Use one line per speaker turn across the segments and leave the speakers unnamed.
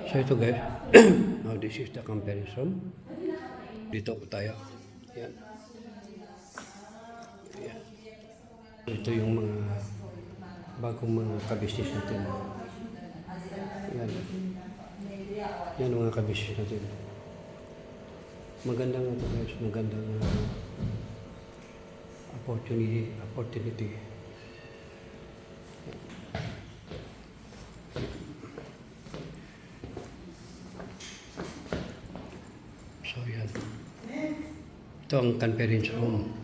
So ito guys, now this is the conference room. Dito po tayo. Yan. Yan. Ito yung mga bagong mga ka-business natin. Yan. Yan mga ka-business natin. Magandang ito guys, magandang opportunity. So yan. Ito ang conference room.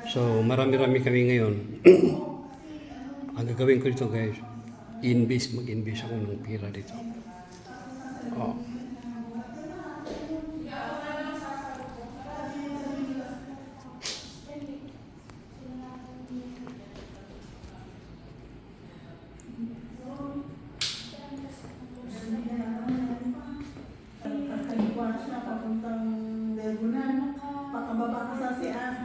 So marami-rami kami ngayon. Ang gagawin ko dito guys, mag-invest ako ng pira dito. Oh.
Pakababa ka sa siat.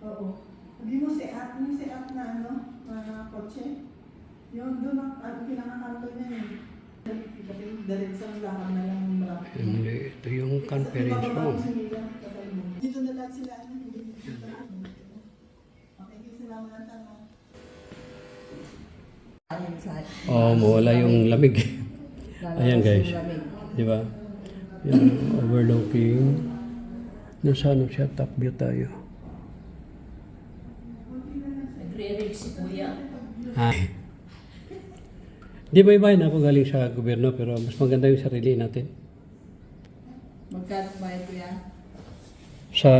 Oo. Hindi mo siat na na kotse. Yung doon ang pinakakanto niya yun. Diretso lakad na lang marami.
Ito yung conference room.
Dito na lahat sila. Okay, sila mga tanong.
Oh, mawala yung lamig. Ayan guys. Di ba? Yung overlooking. Nasa siya, top view tayo.
Nagre-rig si Kuya.
Ay. Di ba iba na ako galing sa gobyerno pero mas maganda yung sarili natin.
Magkano ba ito yan?
Sa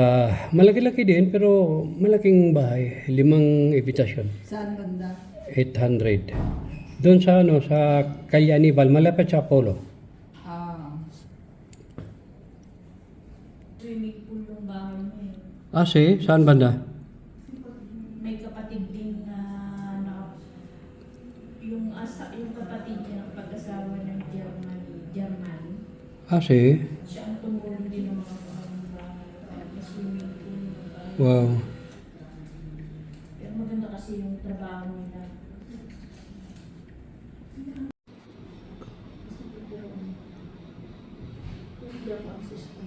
malaki-laki din pero malaking bahay. 5 ebitasyon.
Saan banda?
800. Doon sa sa Calle Anibal, malapit sa Apollo.
Swimming pool yung bahay mo eh.
Saan banda?
May kapatid din na yung kapatid niya ng pag-asawa ng German. Siya ang tumulong din ng mga swimming pool.
Wow.
Pero maganda kasi yung trabaho nila. Access to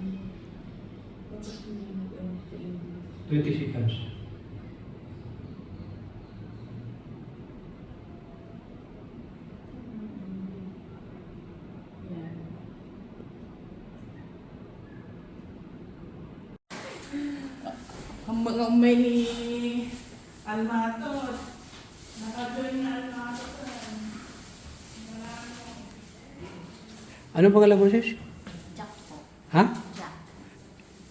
20 seconds.
Ang mga may almato, nakajoin na almato.
Ano pangalan mo sis?
Jack po.
Ha?
Jack.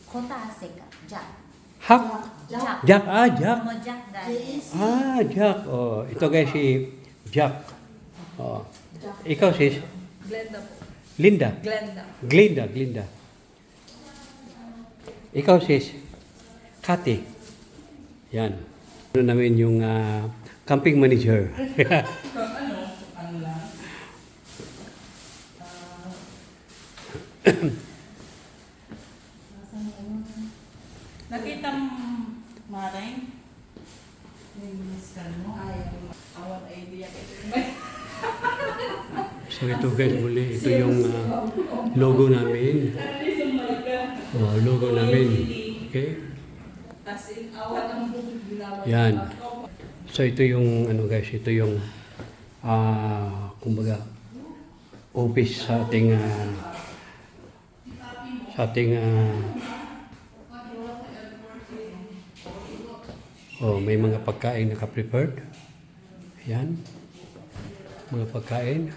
Kota Aseka. Jack.
Hak?
Jack.
Jack. Jack.
Mo Jack dahil.
Jack. Oh, ito guys si Jack. Oh. Ikaw sis?
Glenda po.
Linda.
Glenda.
Ikaw sis? Kati. Yan. Ano namin yung camping manager.
Nakita mo, Maring? Yung minister mo? Awan idea kayo.
So ito guys muli, ito yung logo namin. Oh, logo namin. Okay?
As in, awan ang ginawa.
Yan. So ito yung guys, ito yung kumbaga office sa ating may mga pagkain naka-prepared. Yan. Mga pagkain.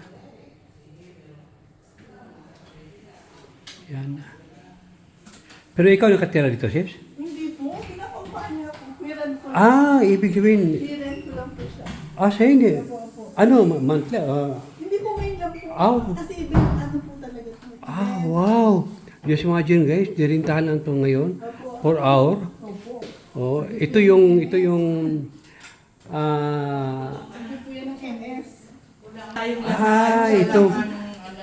Yan. Pero ikaw nakatira dito, sis?
Hindi po, pinakumpanya ko. Meron ko.
Ibig sabihin,
Meron ko lang po siya.
siya hindi. Ano, monthly?
Hindi po ngayon lang po. Kasi ano po talaga po.
Wow! Just imagine guys, dirintahan lang ito ngayon. 4 hour.
Opo.
Oh, ito yung
Hindi po yan ng NS. Tayong
ito.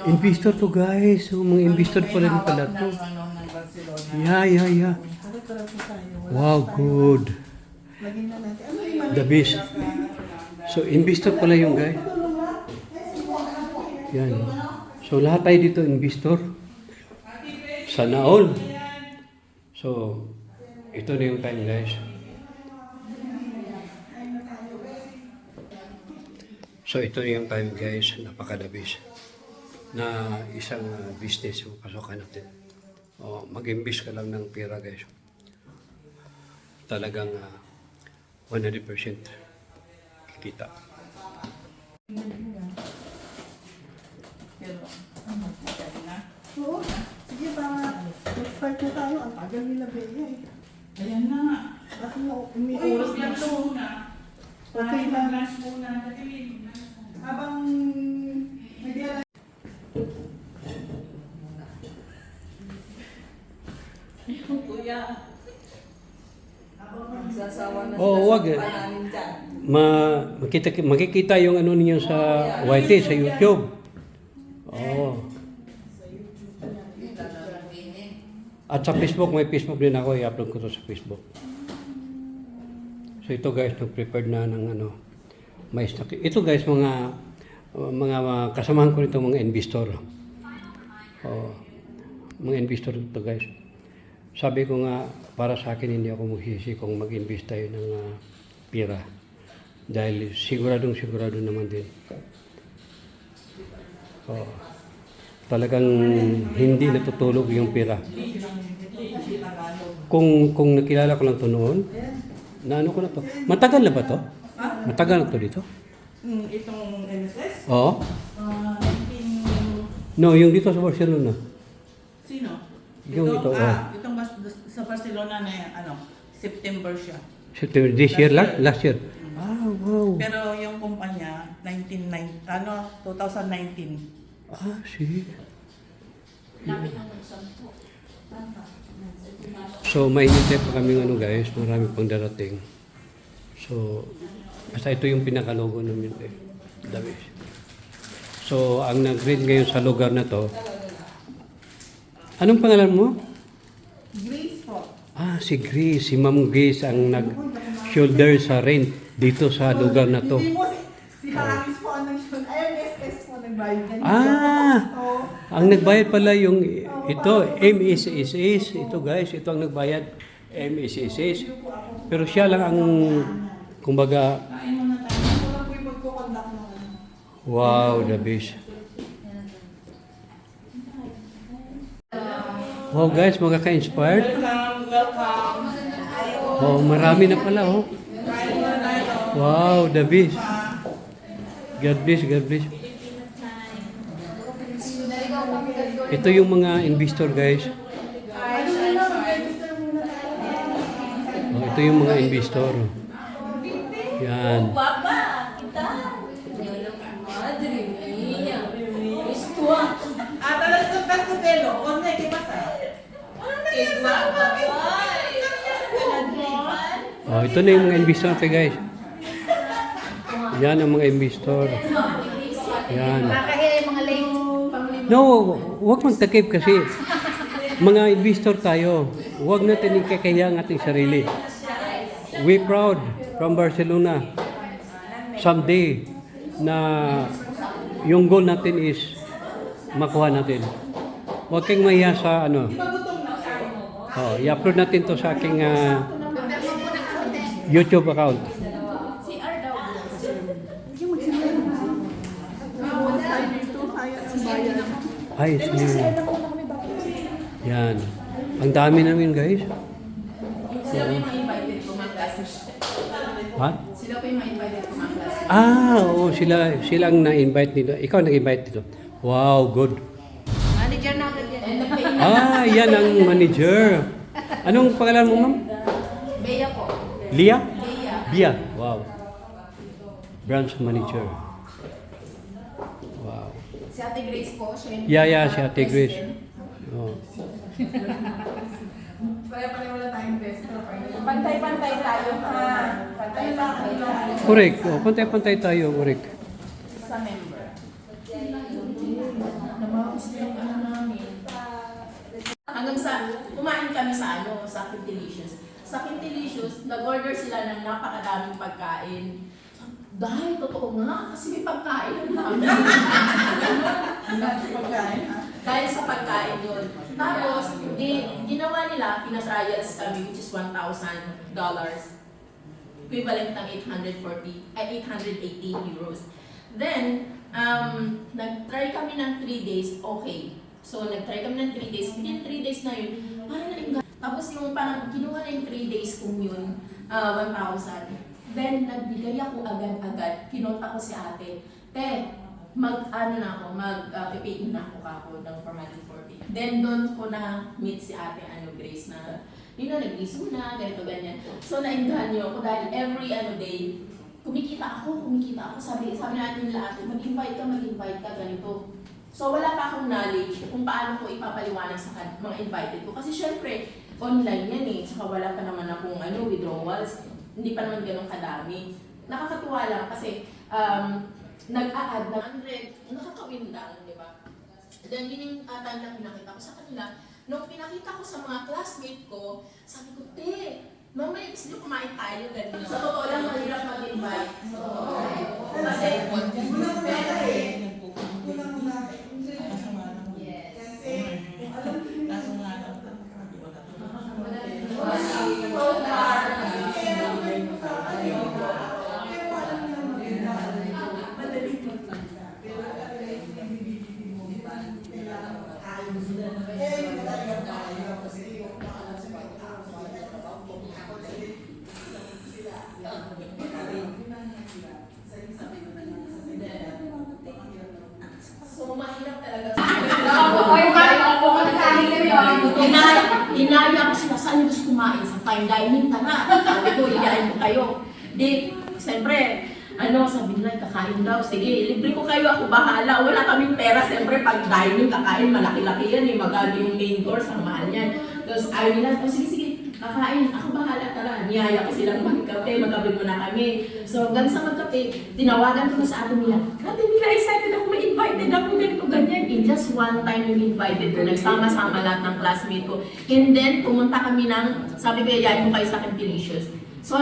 Investor to guys. So, mga investor pala din pala to.
ng Barcelona.
Yeah.
neutral po tayo. Wala
Wow,
tayong-
good.
Lagyan na natin. Ano yung mali?
The best. So, investor pala yung guy. Yan. So, lahat tayo dito investor. Sana all. So, ito na yung time, guys. So, ito na yung time, guys. Napakadabis na isang business yung pasokan natin. O, mag-invest ka lang ng pera, guys. Talagang 100% kikita.
Pero, ano, sabi na.
Oo. Sige, tama. Mag-start na tayo. Ang tagal nila, Bea eh.
Ayan na nga.
Ako, may oras na
lunch
to.
muna.
Okay lang.
Lunch muna.
Habang nag
Kuya.
Oo, wag eh. Makikita yung ano ninyo sa YT, sa YouTube. Oo. At sa Facebook, may Facebook din ako. I-upload ko to sa Facebook. So ito guys, nag-prepared na ng ano. Mais na. Ito guys, mga kasamahan ko nito mga investor. Oo. Mga investor ito guys. Sabi ko nga, para sa akin hindi ako magsisi kung mag-invest tayo ng pera. Dahil sigurado naman din. Oh, talagang hindi natutulog yung pera. Kung nakilala ko lang to noon, naano ko na to. Matagal na ba to? Matagal na to dito?
Itong MSS?
Oo.
19...
No, yung dito sa Barcelona.
Sino?
Yung ito,
Itong sa Barcelona na yan, September siya.
September, this year lang? Last year? Ah, wow.
Pero yung kumpanya, 2019.
Ah, see. So, mainintay pa kami guys, marami pang darating. So, basta ito yung pinakalogo namin eh. Dabis. So, ang nag-grade ngayon sa lugar na to, anong pangalan mo?
Grace po.
Ah, si Grace, si Ma'am Grace ang nag-shoulder sa rent dito sa lugar na to.
Hindi mo si Harris po ang nag-shoot. IMSS po nagbayad. Ganun.
Ah!
Oo.
Ang nagbayad pala yung ito, MSSS. Ito guys, ito ang nagbayad, MSSS. Pero siya lang ang, kumbaga,
Kain muna tayo.
Wala po yung magkukondak ng
wow, the best. Wow guys, magkaka-inspired.
Welcome.
Oh, marami na pala oh. Wow, the best. God bless, God bless. Ito yung mga investor guys. Oh, ito yung mga investor. Yan.
Talas ng pastelo. Onde, ¿qué pasa?
Oh, ito na yung mga investor natin guys. Yan ang mga investor. Yan. No, huwag magtakip kasi mga investor tayo. Huwag natin ikakaya ang ating sarili. We proud from Barcelona. Someday na yung goal natin is makuha natin. Huwag kang mahiya sa ano. Oh, i-upload natin to sa aking YouTube account. Ay, sige. Yan. Ang dami namin, guys.
Sila yung ma-invited ko mag-classes.
Ha?
Sila pa yung ma-invited ko mag-classes.
Ah, oo. Sila ang na-invite nito. Ikaw nag-invite dito. Wow, good.
Manager na agad yan.
Ah, yan ang manager. Anong pangalan mo, ma'am?
Bea po.
Lia?
Bea.
Bia. Wow. Branch manager. Wow.
Si Ate Grace po. Siya yung
Yeah, si Ate Grace. Oh.
Kaya pala wala tayong best. Pantay-pantay tayo ha. Pantay-pantay tayo.
Correct. Oh, pantay-pantay tayo. Correct.
Sa member. Namakas na yung ano namin.
Hanggang sa, kumain kami sa sa Quintilicious. Sa Quintilicious, nag-order sila ng napakadaming pagkain. Dahil, totoo nga, kasi may pagkain ang dami. Dahil sa pagkain yun. Tapos, ginawa nila, pinatrials kami, which is $1,000. Equivalent ng 880 euros. Then, nag-try kami ng 3 days, okay. So, nag-try kami ng 3 days. Within 3 days na yun, parang nainggan. Tapos yung parang kinuha na yung 3 days kung yun, 1,000. Then, nagbigay ako agad-agad. Kinota ko si ate. Mag-pay na ako kako ng 440. Then, doon ko na meet si ate, Grace, na yun na, nag-iso na, ganito, ganyan. So, naingahan niyo ako dahil every day, kumikita ako. Sabi natin nila ate, mag-invite ka, ganito. So, wala pa akong knowledge kung paano ko ipapaliwanag sa mga invited ko. Kasi syempre, online yan eh. Saka wala pa naman akong withdrawals. Hindi pa naman ganun kadami. Nakakatuwa lang kasi nag-a-add ng 100, nakakawin lang, di ba? Then yun yung time na pinakita ko sa kanila. Nung pinakita ko sa mga classmate ko, sabi ko, mamaya gusto nyo kumain tayo, ganun. Sa totoo lang, mahirap mag-invite. Sa totoo lang. Kasi, so, mahirap talaga. Inaya ko sila, saan nyo gusto kumain? Sa fine dining, tara. Sabi ko, iyayin ko kayo. Siyempre, sabi nila, kakain daw. Sige, libre ko kayo, ako bahala. Wala kaming pera. Siyempre, pag dining, kakain, malaki-laki yan. Magano yung main course, ang mahal yan. Tapos ayaw nila, sige, kakain. Ako bahala, tara. Niyaya ko silang magkape, magkape muna kami. So, hanggang sa magkape, tinawagan ko na sa atin nila. Ate Mila, excited ako, may invited ako, ganito, ganyan. In just one time yung invited ko, nagsama-sama lahat ng classmate ko. And then, pumunta kami sabi ko, yayain mo kayo sa Quintilicious. So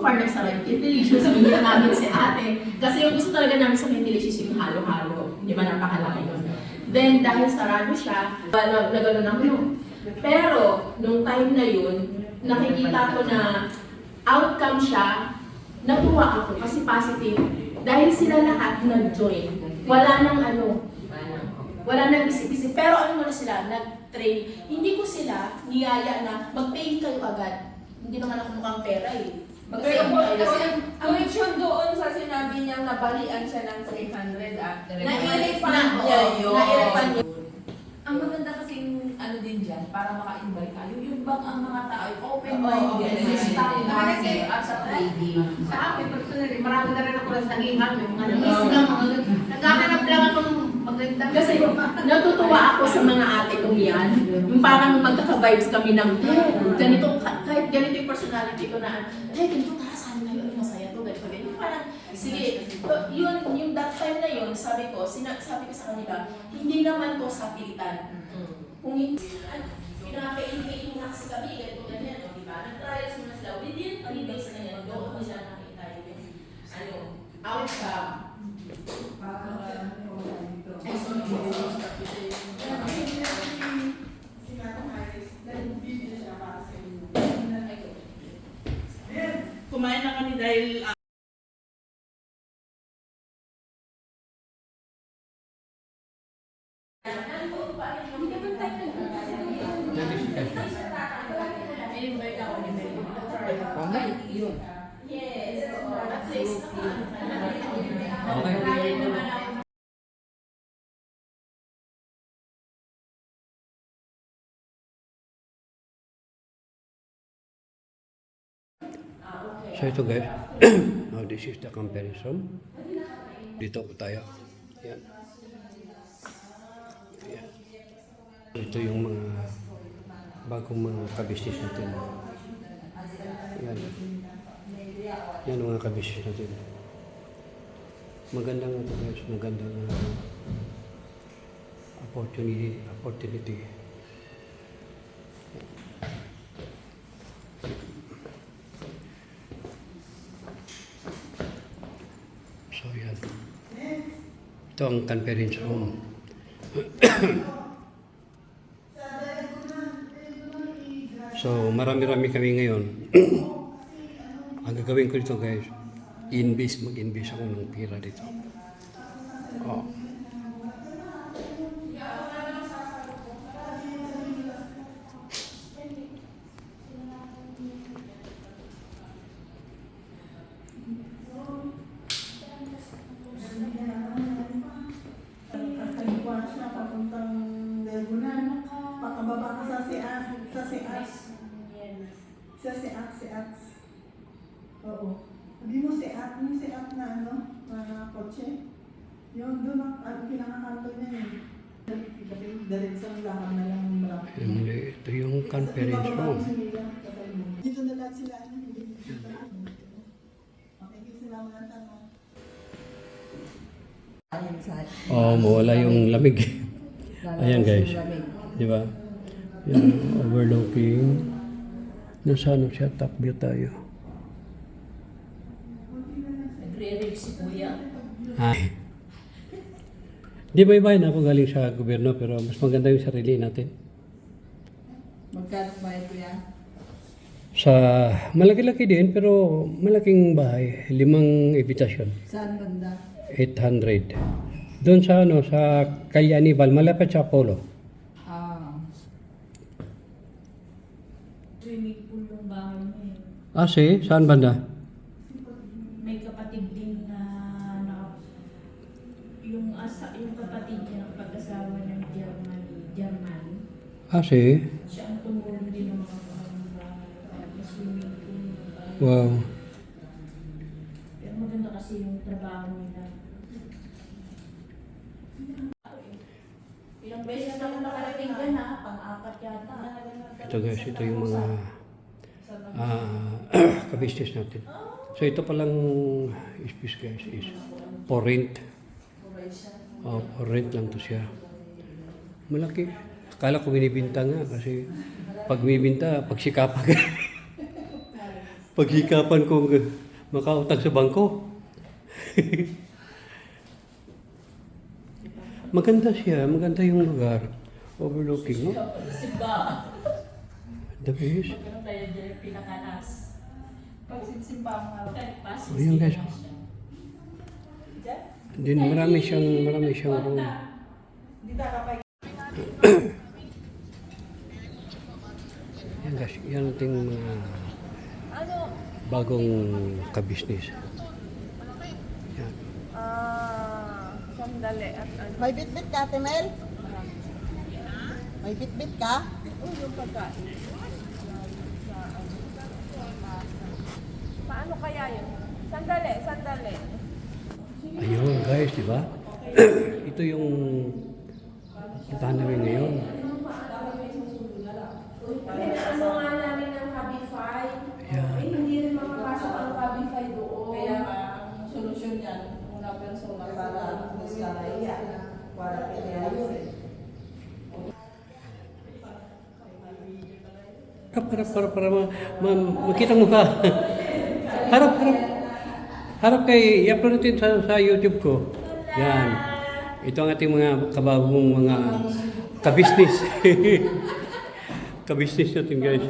far, nagsara yung Quintilicious, binili namin si ate. Kasi yung gusto talaga namin sa Quintilicious yung halo-halo. Di ba, napakalaki yun. Then, dahil sarado siya, nagano na ako. Pero, nung time na yun, nakikita ko na outcome siya, natuwa ako kasi positive. Dahil sila lahat nag-join. Wala nang isip-isip. Pero ano na sila, nag-train. Hindi ko sila niyaya na mag-pay kayo agad. Hindi naman ako mukhang pera eh.
Pero connection doon sa sinabi niyang nabalian siya ng 300
Na-refund niya yun. Na-refund niya.
Ang maganda kasing din dyan, para maka-invite kayo, yung bang ang mga tao, open-minded, system market at sa trading.
Sa akin, personally, marami na rin ako lang nag-ihang, yung mga nag-islam, naghahanap lang akong magandang.
Kasi natutuwa ako sa mga ate kong yan. Yung parang magkaka-vibes kami ng, ganito, kahit ganito yung personality ko na, ganito, tara, saan kayo, masaya to, ganito, ganito. Parang, sige, yung that time na yun, sabi ko sa kanila, hindi naman to sa pilitan. Kung hindi, pinaka-in-in na kasi kami, ganito, ganyan, di ba? Nag-trials muna sila, within 3 days na yan, doon ko sila nakita yung, outcome. Ay, so,
kumain na kami dahil
yes, at least,
So ito guys, now this is the comparison. Dito po tayo. Yan. Yan. Ito yung mga bagong mga kabisnes natin. Yan. Yan mga kabisnes natin. Magandang ito guys, magandang opportunity. Ito ang conference room. So, marami-rami kami ngayon. Ang gagawin ko dito guys, mag-invest ako ng pira dito. Oh.
At kaliwa siya papuntang Legunan. Pakababa ka sa Seats. Sa Seats. Oo. Hindi mo yung Seat na ano, na kotse. Yung doon ang pinakakanto niya yun. Diretsang lakad na lang yung malaki.
Ito yung conference room.
Dito na lahat sila. Okay, sila mga tanong.
Oh, mawala yung lamig. Ayan guys. Di ba? Yung overlooking. Nasa ano siya, top view tayo.
Nagre-rave si Kuya.
Ay. Di ba iba na ako galing sa gobyerno pero mas maganda yung sarili natin.
Magkano bayad ko yan?
Sa malaki-laki din pero malaking bahay, 5 ebitasyon,
Saan banda?
800. Doon sa ano sa Kalyanival, malapit sa Apollo.
Ah.
Swimming pool yung bahay niya eh.
Ah, saan banda?
May kapatid din na yung kapatid niya ng pag-asawa ng German.
Ah,
Siya ang tumulong din ng mga swimming pool.
wow.
Pero maganda kasi yung trabaho nila.
Ilang beses na ako nakarating dyan ha, pang-apat yata.
Ito guys, ito yung mga ka-business natin. So ito palang space guys is for rent. For rent lang to siya. Malaki. Akala ko binibinta nga kasi pag binibinta, pagsikapan ka. Pagsikapan ko makautang sa bangko. Maganda siya, maganda yung lugar. Overlooking, no?
Simba.
The best.
Ganun tayo dyan, pinakanas.
Pagsimsimba mo nga.
Pasok
Ayan guys. Then marami siyang room.
Hindi na kapag
Yan guys, yan ating mga bagong ka-business. Yan.
sandali at ano.
May bit-bit ka, Temel? May bit-bit ka?
Yung pagkain. Paano kaya yun? Sandali.
Ayun guys, di ba? Ito yung puntahan namin ngayon.
Ano nga namin ng Cabify?
Yan.
Hindi rin makapasok ang Cabify doon.
Kaya ang solusyon yan, una persona para mas kalaya. Para pinayos eh.
Harap para makita mo ka. Harap kay i-upload natin sa YouTube ko. Yan. Ito ang ating mga kabagong mga ka-business. Ka-business natin guys.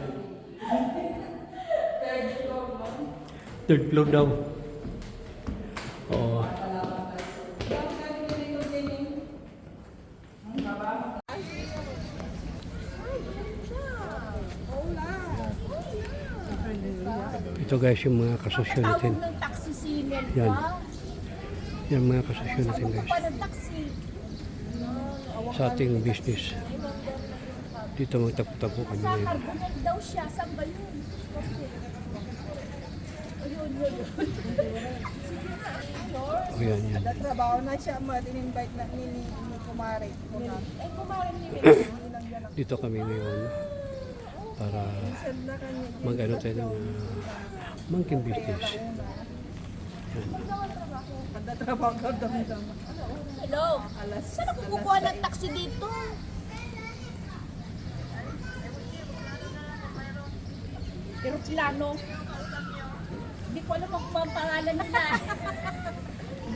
Third floor daw. Oo. Ito guys yung mga kasosyo natin.
Tawag ng taxi sinel ka.
Yan. Yan mga kasosyo natin guys.
Pa ng taxi.
Sa ating business. Dito magtapo-tapo kami
Sa
ngayon.
Carbonel daw siya. Saan ba yun? Ayun.
O yan, yan.
Trabaho na siya, in-invite na ni Kumari.
Ay, kumarin ni
Dito kami ngayon para mag-ano tayo ng monkey business. Yan.
Trabaho ka dam-dam.
Hello? Saan ako kukuha ng taxi dito? Aeroplano. Hindi ko alam ang pangalan nila.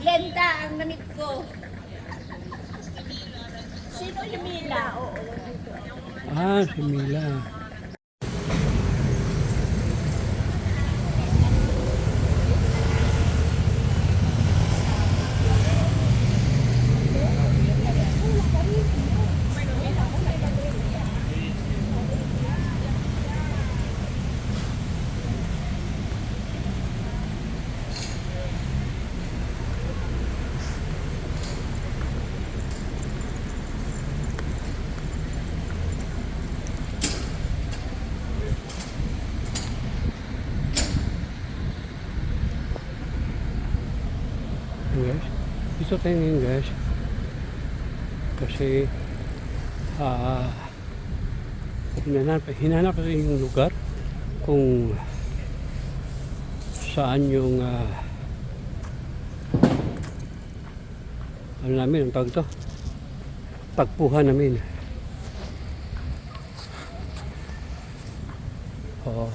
Glenda ang namit ko. Sino yung Mila? Oo.
Ah, si Mila. Guys, dito tayo ngayon guys. Kasi hinanap rin yung lugar kung saan yung ano namin, ang tawag to, tagpuhan namin. Oo.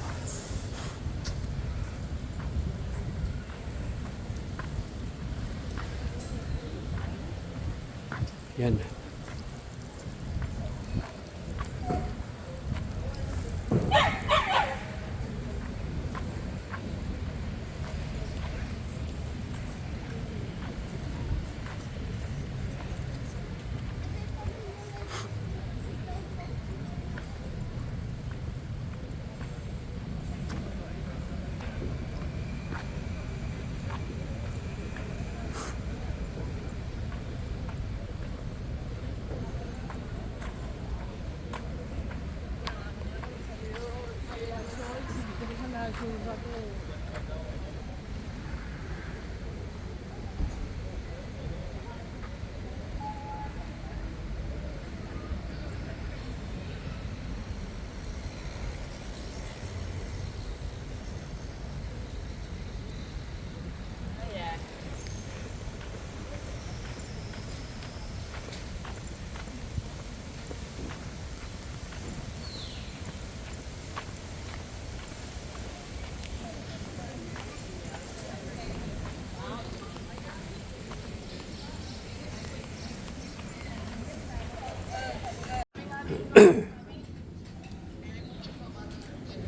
Yan.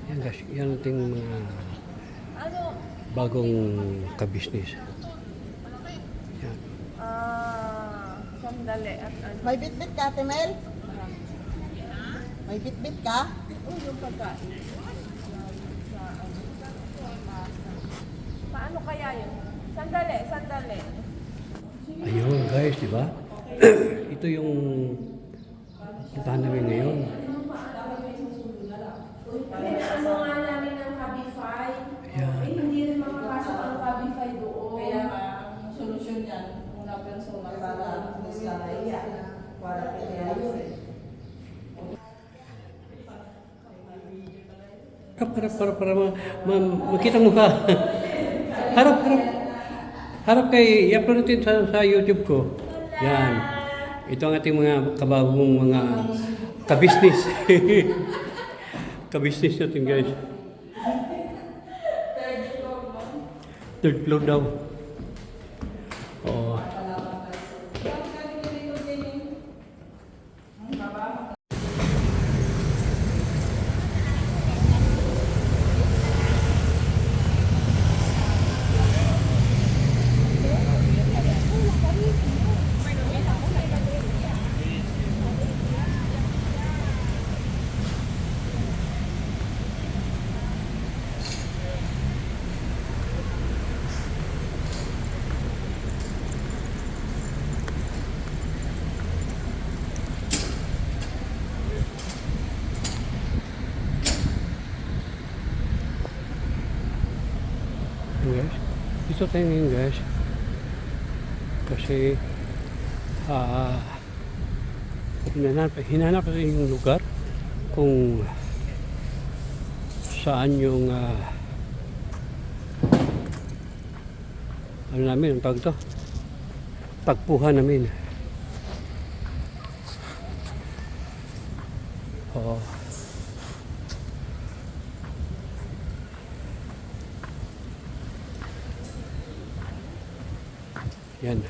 Yan guys, yan ating mga bagong kabisnes. Yan.
Sandali at ano.
May bitbit ka, Temel? May bitbit ka?
Yung pagkain. Paano kaya yun? Sandali.
Ayun guys, di ba? Ito yung puntahan namin ngayon.
Ano nga namin ng Cabify?
Ayan.
Hindi rin makapasok ang Cabify doon.
Kaya ang solusyon yan, una persona para mas kalaya. Para kaya
Para makita mo ka. Harap kay i-upload natin sa YouTube ko. Yan. Ito ang ating mga kabagong mga kabisnes. Kabisnes natin guys. Third floor daw. Oo. Guys, dito tayo ngayon guys. Kasi hinanap rin yung lugar kung saan yung ano namin, ang tawag to, tagpuhan namin. Oo. Yan.